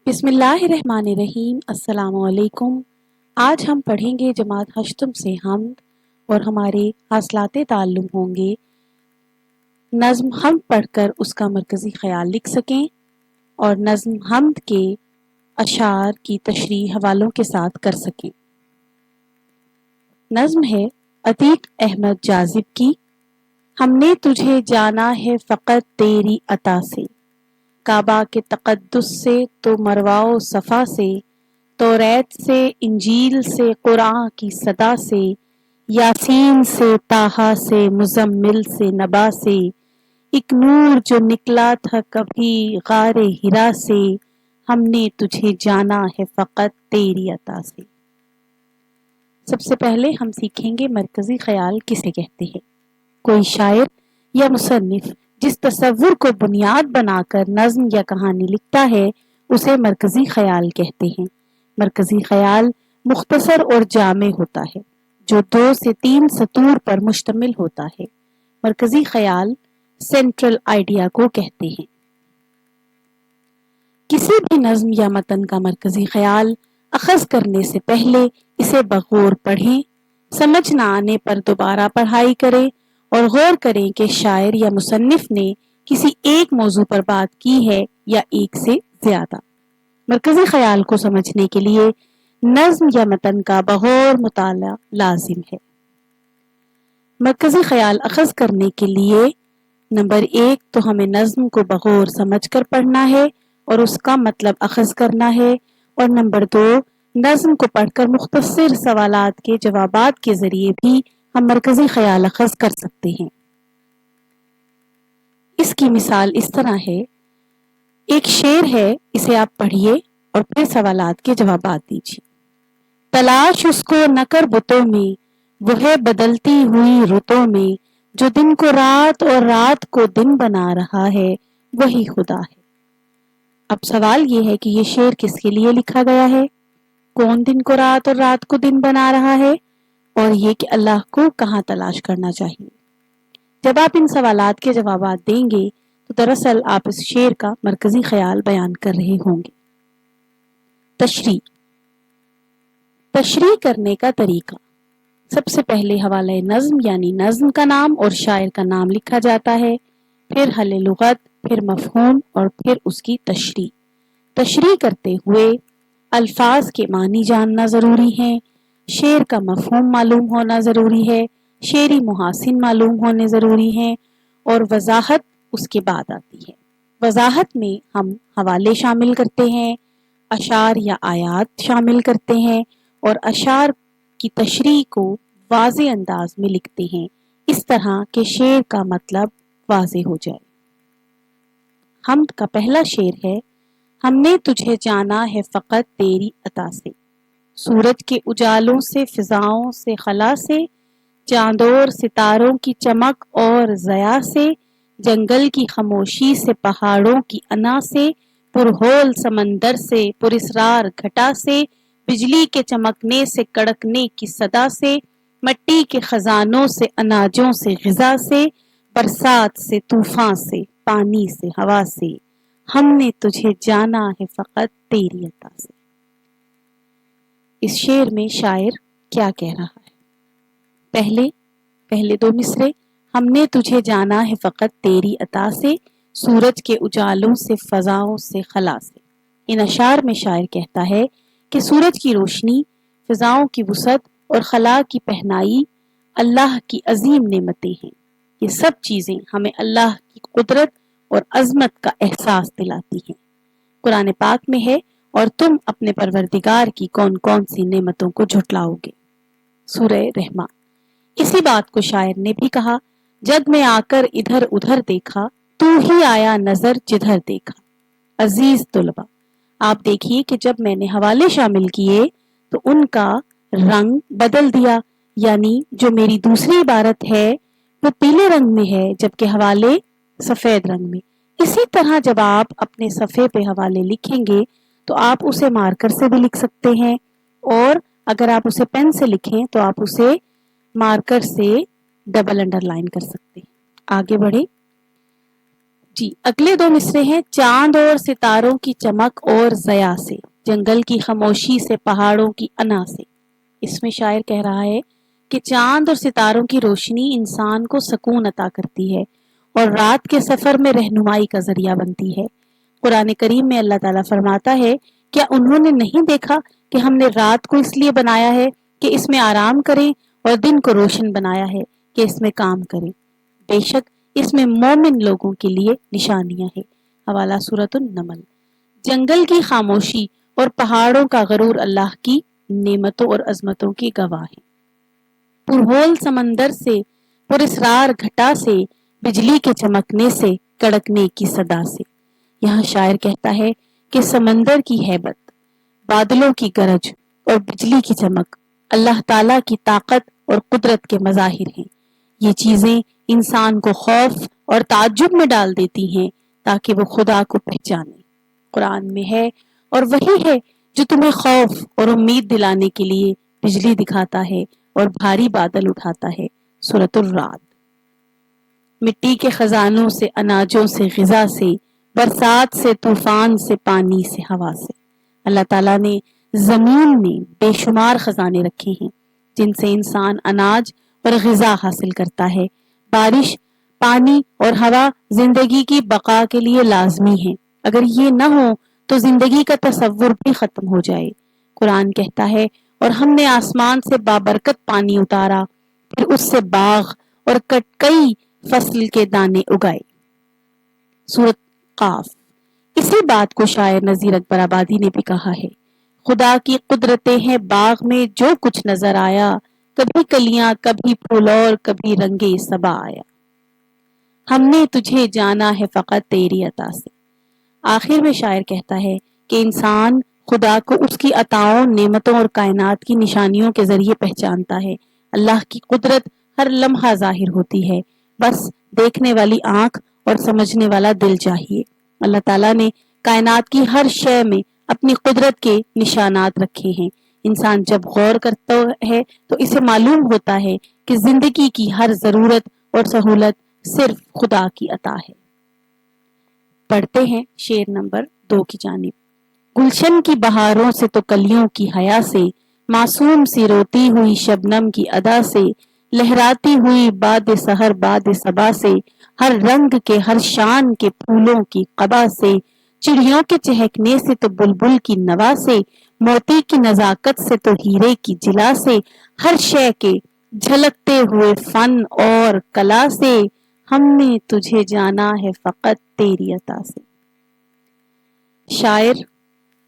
بسم اللہ الرحمن الرحیم۔ السلام علیکم۔ آج ہم پڑھیں گے جماعت ہشتم سے حمد اور ہمارے حاصلات تعلم ہوں گے نظم حمد پڑھ کر اس کا مرکزی خیال لکھ سکیں اور نظم حمد کے اشعار کی تشریح حوالوں کے ساتھ کر سکیں۔ نظم ہے عتیق احمد جاذب کی۔ ہم نے تجھے جانا ہے فقط تیری عطا سے، کعبہ کے تقدس سے تو مروہ و صفا سے، توریت سے انجیل سے قرآن کی صدا سے، یاسین سے طٰہٰ سے مزمل سے نبا سے، ایک نور جو نکلا تھا کبھی غار حرا سے، ہم نے تجھے جانا ہے فقط تیری عطا سے۔ سب سے پہلے ہم سیکھیں گے مرکزی خیال کسے کہتے ہیں۔ کوئی شاعر یا مصنف جس تصور کو بنیاد بنا کر نظم یا کہانی لکھتا ہے اسے مرکزی خیال کہتے ہیں۔ مرکزی خیال مختصر اور جامع ہوتا ہے جو 2 سے 3 سطور پر مشتمل ہوتا ہے۔ مرکزی خیال سینٹرل آئیڈیا کو کہتے ہیں۔ کسی بھی نظم یا متن کا مرکزی خیال اخذ کرنے سے پہلے اسے بغور پڑھیں، سمجھ نہ آنے پر دوبارہ پڑھائی کریں اور غور کریں کہ شاعر یا مصنف نے کسی ایک موضوع پر بات کی ہے یا ایک سے زیادہ۔ مرکزی خیال کو سمجھنے کے لیے نظم یا متن کا بغور مطالعہ لازم ہے۔ مرکزی خیال اخذ کرنے کے لیے نمبر 1 تو ہمیں نظم کو بغور سمجھ کر پڑھنا ہے اور اس کا مطلب اخذ کرنا ہے، اور نمبر 2 نظم کو پڑھ کر مختصر سوالات کے جوابات کے ذریعے بھی ہم مرکزی خیال اخذ کر سکتے ہیں۔ اس کی مثال اس طرح ہے، ایک شعر ہے، اسے آپ پڑھیے اور پھر سوالات کے جوابات دیجیے۔ تلاش اس کو نہ کر بتوں میں، وہ ہے بدلتی ہوئی رتوں میں، جو دن کو رات اور رات کو دن بنا رہا ہے وہی خدا ہے۔ اب سوال یہ ہے کہ یہ شعر کس کے لیے لکھا گیا ہے؟ کون دن کو رات اور رات کو دن بنا رہا ہے؟ اور یہ کہ اللہ کو کہاں تلاش کرنا چاہیے؟ جب آپ ان سوالات کے جوابات دیں گے تو دراصل آپ اس شعر کا مرکزی خیال بیان کر رہے ہوں گے۔ تشریح کرنے کا طریقہ۔ سب سے پہلے حوالہ نظم یعنی نظم کا نام اور شاعر کا نام لکھا جاتا ہے، پھر حل لغت، پھر مفہوم اور پھر اس کی تشریح۔ تشریح کرتے ہوئے الفاظ کے معنی جاننا ضروری ہے، شعر کا مفہوم معلوم ہونا ضروری ہے، شعری محاسن معلوم ہونے ضروری ہیں، اور وضاحت اس کے بعد آتی ہے۔ وضاحت میں ہم حوالے شامل کرتے ہیں، اشعار یا آیات شامل کرتے ہیں اور اشعار کی تشریح کو واضح انداز میں لکھتے ہیں، اس طرح کہ شعر کا مطلب واضح ہو جائے۔ حمد کا پہلا شعر ہے، ہم نے تجھے جانا ہے فقط تیری عطا سے۔ سورج کے اجالوں سے، فضاؤں سے، خلا سے، چاندور ستاروں کی چمک اور ضیاء سے، جنگل کی خاموشی سے، پہاڑوں کی انا سے، پرہول سمندر سے، پراسرار گھٹا سے، بجلی کے چمکنے سے، کڑکنے کی صدا سے، مٹی کے خزانوں سے، اناجوں سے، غذا سے، برسات سے، طوفان سے، پانی سے، ہوا سے، ہم نے تجھے جانا ہے فقط تیری عطا سے۔ اس شعر میں شاعر کیا کہہ رہا ہے؟ پہلے 2 مصرے، ہم نے تجھے جانا ہے فقط تیری عطا سے، سورج کے اجالوں سے، فضاؤں سے، خلا سے۔ ان اشعار میں شاعر کہتا ہے کہ سورج کی روشنی، فضاؤں کی وسعت اور خلا کی پہنائی اللہ کی عظیم نعمتیں ہیں۔ یہ سب چیزیں ہمیں اللہ کی قدرت اور عظمت کا احساس دلاتی ہیں۔ قرآن پاک میں ہے، اور تم اپنے پروردگار کی کون کون سی نعمتوں کو جھٹلاؤ گے؟ سورہ رحمان۔ اسی بات کو شاعر نے بھی کہا، جگ میں آ کر ادھر ادھر دیکھا، تو ہی آیا نظر جدھر دیکھا۔ عزیز طلباء، آپ دیکھیے کہ جب میں نے حوالے شامل کیے تو ان کا رنگ بدل دیا، یعنی جو میری دوسری عبارت ہے وہ پیلے رنگ میں ہے جبکہ حوالے سفید رنگ میں۔ اسی طرح جب آپ اپنے صفحے پہ حوالے لکھیں گے تو آپ اسے مارکر سے بھی لکھ سکتے ہیں، اور اگر آپ اسے پین سے لکھیں تو آپ اسے مارکر سے ڈبل انڈر لائن کر سکتے ہیں۔ آگے بڑھیں۔ جی اگلے دو مصرے ہیں، چاند اور ستاروں کی چمک اور ضیاء سے، جنگل کی خاموشی سے، پہاڑوں کی انا سے۔ اس میں شاعر کہہ رہا ہے کہ چاند اور ستاروں کی روشنی انسان کو سکون عطا کرتی ہے اور رات کے سفر میں رہنمائی کا ذریعہ بنتی ہے۔ قرآن کریم میں اللہ تعالیٰ فرماتا ہے، کیا انہوں نے نہیں دیکھا کہ ہم نے رات کو اس لیے بنایا ہے کہ اس میں آرام کریں اور دن کو روشن بنایا ہے کہ اس میں کام کریں۔ بے شک اس میں مومن لوگوں کے لیے نشانیاں ہیں۔ حوالہ سورۃ النمل۔ جنگل کی خاموشی اور پہاڑوں کا غرور اللہ کی نعمتوں اور عظمتوں کی گواہ ہے۔ پرہول سمندر سے، پراسرار گھٹا سے، بجلی کے چمکنے سے، کڑکنے کی صدا سے۔ یہاں شاعر کہتا ہے کہ سمندر کی ہیبت، بادلوں کی گرج اور بجلی کی چمک اللہ تعالیٰ کی طاقت اور قدرت کے مظاہر ہیں۔ یہ چیزیں انسان کو خوف اور تعجب میں ڈال دیتی ہیں تاکہ وہ خدا کو پہچانے۔ قرآن میں ہے، اور وہی ہے جو تمہیں خوف اور امید دلانے کے لیے بجلی دکھاتا ہے اور بھاری بادل اٹھاتا ہے۔ سورۃ الرعد۔ مٹی کے خزانوں سے، اناجوں سے، غذا سے، برسات سے، طوفان سے، پانی سے، ہوا سے۔ اللہ تعالیٰ نے زمین میں بے شمار خزانے رکھے ہیں جن سے انسان اناج اور غذا حاصل کرتا ہے۔ بارش، پانی اور ہوا زندگی کی بقا کے لیے لازمی ہیں۔ اگر یہ نہ ہو تو زندگی کا تصور بھی ختم ہو جائے۔ قرآن کہتا ہے، اور ہم نے آسمان سے بابرکت پانی اتارا، پھر اس سے باغ اور کئی فصل کے دانے اگائے۔ سورۃ قاف۔ اسی بات کو شاعر نذیر اکبر آبادی نے بھی کہا ہے، خدا کی قدرتیں ہیں باغ میں جو کچھ نظر آیا، کبھی کلیاں، کبھی پھول اور کبھی رنگے صبا آیا۔ ہم نے تجھے جانا ہے فقط تیری عطا سے۔ آخر میں شاعر کہتا ہے کہ انسان خدا کو اس کی عطاؤں، نعمتوں اور کائنات کی نشانیوں کے ذریعے پہچانتا ہے۔ اللہ کی قدرت ہر لمحہ ظاہر ہوتی ہے، بس دیکھنے والی آنکھ اور سمجھنے والا دل چاہیے۔ اللہ تعالیٰ نے کائنات کی ہر شے میں اپنی قدرت کے نشانات رکھے ہیں۔ انسان جب غور کرتا ہے تو اسے معلوم ہوتا ہے کہ زندگی کی ہر ضرورت اور سہولت صرف خدا کی عطا ہے۔ پڑھتے ہیں شعر نمبر 2 کی جانب۔ گلشن کی بہاروں سے تو کلیوں کی حیا سے، معصوم سی روتی ہوئی شبنم کی ادا سے، لہراتی ہوئی باد سحر باد صبا سے، ہر رنگ کے ہر شان کے پھولوں کی قبا سے، چڑیوں کے چہکنے سے تو بلبل کی نوا سے، موتی کی نزاکت سے تو ہیرے کی جلا سے، ہر شے کے جھلکتے ہوئے فن اور کلا سے، ہم نے تجھے جانا ہے فقط تیری عطا سے۔ شاعر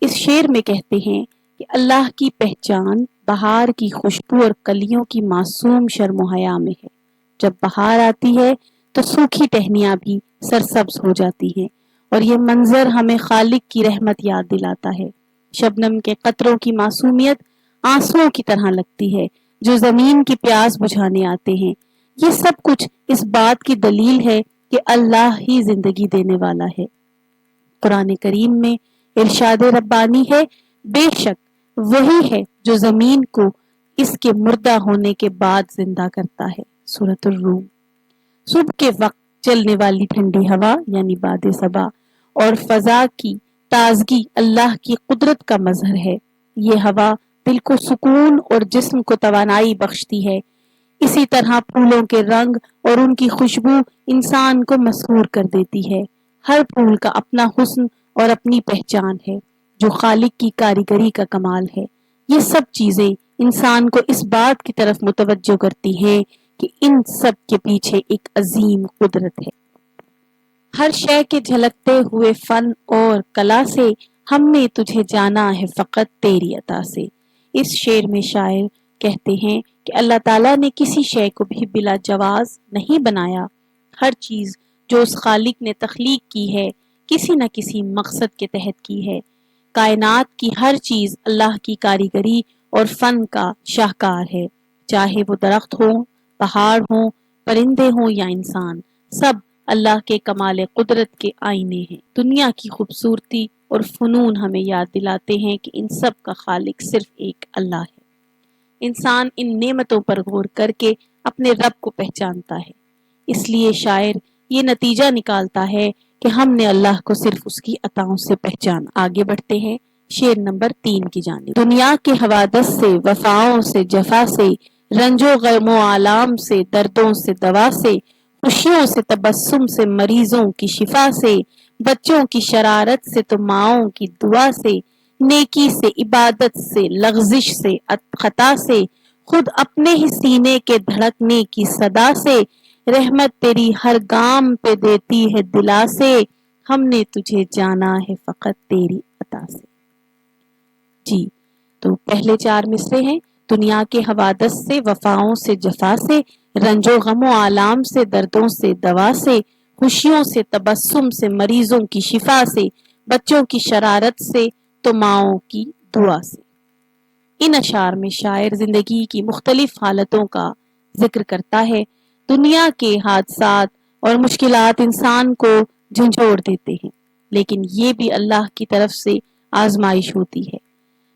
اس شعر میں کہتے ہیں کہ اللہ کی پہچان بہار کی خوشبو اور کلیوں کی معصوم شرم و حیا میں ہے۔ جب بہار آتی ہے تو سوکھی ٹہنیاں بھی سرسبز ہو جاتی ہیں، اور یہ منظر ہمیں خالق کی رحمت یاد دلاتا ہے۔ شبنم کے قطروں کی معصومیت آنسوؤں کی طرح لگتی ہے جو زمین کی پیاس بجھانے آتے ہیں۔ یہ سب کچھ اس بات کی دلیل ہے کہ اللہ ہی زندگی دینے والا ہے۔ قرآن کریم میں ارشاد ربانی ہے، بے شک وہی ہے جو زمین کو اس کے مردہ ہونے کے بعد زندہ کرتا ہے۔ سورۃ الروم۔ صبح کے وقت چلنے والی ٹھنڈی ہوا یعنی باد صبا اور فضا کی تازگی اللہ کی قدرت کا مظہر ہے۔ یہ ہوا دل کو سکون اور جسم کو توانائی بخشتی ہے۔ اسی طرح پھولوں کے رنگ اور ان کی خوشبو انسان کو مسحور کر دیتی ہے۔ ہر پھول کا اپنا حسن اور اپنی پہچان ہے جو خالق کی کاریگری کا کمال ہے۔ یہ سب چیزیں انسان کو اس بات کی طرف متوجہ کرتی ہیں کہ ان سب کے پیچھے ایک عظیم قدرت ہے۔ ہر شے کے جھلکتے ہوئے فن اور کلا سے، ہم نے تجھے جانا ہے فقط تیری عطا سے۔ اس شعر میں شاعر کہتے ہیں کہ اللہ تعالیٰ نے کسی شے کو بھی بلا جواز نہیں بنایا۔ ہر چیز جو اس خالق نے تخلیق کی ہے کسی نہ کسی مقصد کے تحت کی ہے۔ کائنات کی ہر چیز اللہ کی کاریگری اور فن کا شاہکار ہے، چاہے وہ درخت ہوں، پہاڑ ہوں، پرندے ہوں یا انسان، سب اللہ کے کمال قدرت کے آئینے ہیں۔ دنیا کی خوبصورتی اور فنون ہمیں یاد دلاتے ہیں کہ ان سب کا خالق صرف ایک اللہ ہے۔ انسان ان نعمتوں پر غور کر کے اپنے رب کو پہچانتا ہے۔ اس لیے شاعر یہ نتیجہ نکالتا ہے کہ ہم نے اللہ کو صرف اس کی عطاؤں سے پہچانا۔ آگے بڑھتے ہیں شعر نمبر 3 کی جانب۔ دنیا کے حوادث سے، وفاؤں سے، جفا سے، رنج و غم و آلام سے، دردوں سے، دوا سے، خوشیوں سے، تبسم سے، مریضوں کی شفا سے، بچوں کی شرارت سے تو ماؤں کی دعا سے، نیکی سے، عبادت سے، لغزش سے، خطا سے، خود اپنے ہی سینے کے دھڑکنے کی صدا سے، رحمت تیری ہر گام پہ دیتی ہے دلا سے، ہم نے تجھے جانا ہے فقط تیری عطا سے۔ جی تو پہلے 4 مصرے ہیں، دنیا کے حوادث سے، وفاؤں سے، جفا سے، رنج و غم و آلام سے، دردوں سے، دوا سے، خوشیوں سے، تبسم سے، مریضوں کی شفا سے، بچوں کی شرارت سے تو ماؤں کی دعا سے۔ ان اشعار میں شاعر زندگی کی مختلف حالتوں کا ذکر کرتا ہے۔ دنیا کے حادثات اور مشکلات انسان کو جھنجھوڑ دیتے ہیں، لیکن یہ بھی اللہ کی طرف سے آزمائش ہوتی ہے۔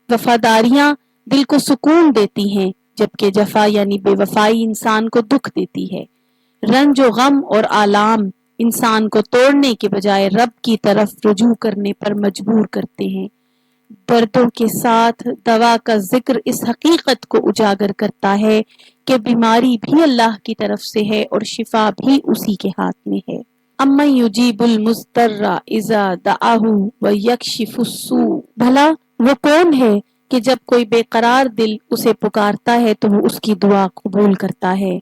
وفاداریاں دل کو سکون دیتی ہیں، جبکہ جفا یعنی بے وفائی انسان کو دکھ دیتی ہے۔ رنج و غم اور آلام انسان کو توڑنے کے بجائے رب کی طرف رجوع کرنے پر مجبور کرتے ہیں۔ دردوں کے ساتھ دوا کا ذکر اس حقیقت کو اجاگر کرتا ہے کہ بیماری بھی اللہ کی طرف سے ہے اور شفا بھی اسی کے ہاتھ میں ہے۔ امن یجیب المضطر اذا دعاہ ویکشف السوء، بھلا وہ کون ہے کہ جب کوئی بے قرار دل اسے پکارتا ہے تو وہ اس کی دعا قبول کرتا ہے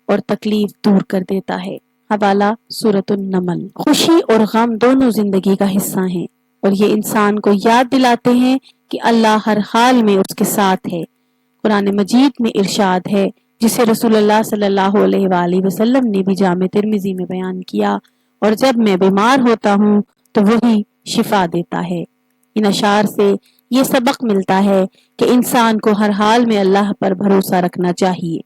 اور تکلیف دور کر دیتا ہے۔ حوالہ سورۃ النمل۔ خوشی اور غم دونوں زندگی کا حصہ ہیں اور یہ انسان کو یاد دلاتے ہیں کہ اللہ ہر حال میں اس کے ساتھ ہے۔ قرآن مجید میں ارشاد ہے، جسے رسول اللہ صلی اللہ علیہ وآلہ وسلم نے بھی جامع ترمذی میں بیان کیا، اور جب میں بیمار ہوتا ہوں تو وہی شفا دیتا ہے۔ ان اشعار سے یہ سبق ملتا ہے کہ انسان کو ہر حال میں اللہ پر بھروسہ رکھنا چاہیے۔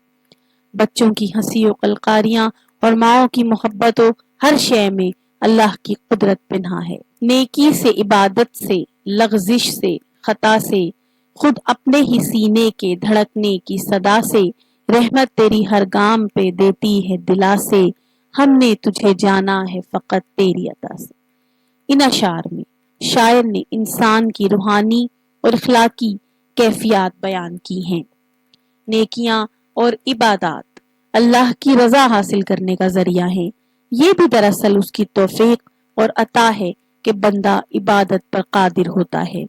بچوں کی ہنسی و قلقاریاں اور ماؤں کی محبت و ہر شے میں اللہ کی قدرت پنہا ہے۔ نیکی سے، عبادت سے، لغزش سے، خطا سے، خود اپنے ہی سینے کے دھڑکنے کی صدا سے، رحمت تیری ہر گام پہ دیتی ہے دلا سے، ہم نے تجھے جانا ہے فقط تیری عطا سے۔ ان اشعار میں شاعر نے انسان کی روحانی اور اخلاقی کیفیات بیان کی ہیں۔ نیکیاں اور عبادات اللہ کی رضا حاصل کرنے کا ذریعہ ہیں۔ یہ بھی دراصل اس کی توفیق اور عطا ہے کہ بندہ عبادت پر قادر ہوتا ہے۔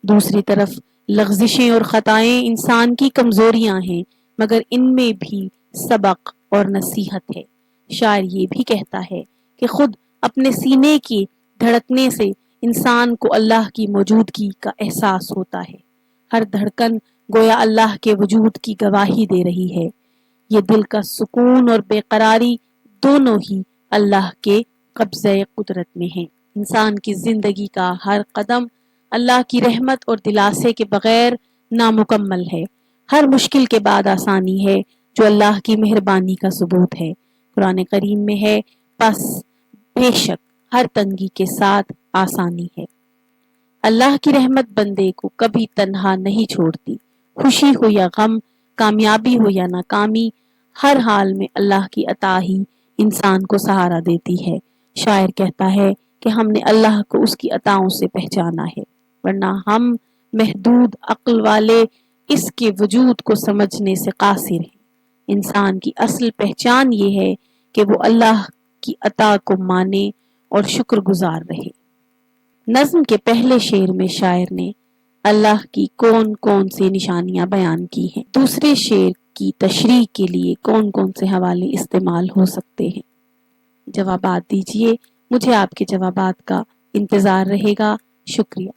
دوسری طرف لغزشیں اور خطائیں انسان کی کمزوریاں ہیں، مگر ان میں بھی سبق اور نصیحت ہے۔ شاعر یہ بھی کہتا ہے کہ خود اپنے سینے کی دھڑکنے سے انسان کو اللہ کی موجودگی کا احساس ہوتا ہے۔ ہر دھڑکن گویا اللہ کے وجود کی گواہی دے رہی ہے۔ یہ دل کا سکون اور بے قراری دونوں ہی اللہ کے قبضہ قدرت میں ہیں۔ انسان کی زندگی کا ہر قدم اللہ کی رحمت اور دلاسے کے بغیر نامکمل ہے۔ ہر مشکل کے بعد آسانی ہے، جو اللہ کی مہربانی کا ثبوت ہے۔ قرآن کریم میں ہے، پس بے شک ہر تنگی کے ساتھ آسانی ہے۔ اللہ کی رحمت بندے کو کبھی تنہا نہیں چھوڑتی۔ خوشی ہو یا غم، کامیابی ہو یا ناکامی، ہر حال میں اللہ کی عطا ہی انسان کو سہارا دیتی ہے۔ شاعر کہتا ہے کہ ہم نے اللہ کو اس کی عطاؤں سے پہچانا ہے، ورنہ ہم محدود عقل والے اس کے وجود کو سمجھنے سے قاصر ہیں۔ انسان کی اصل پہچان یہ ہے کہ وہ اللہ کی عطا کو مانے اور شکر گزار رہے۔ نظم کے پہلے شعر میں شاعر نے اللہ کی کون کون سی نشانیاں بیان کی ہیں۔ دوسرے شعر کی تشریح کے لیے کون کون سے حوالے استعمال ہو سکتے ہیں؟ جوابات دیجیے، مجھے آپ کے جوابات کا انتظار رہے گا۔ شکریہ۔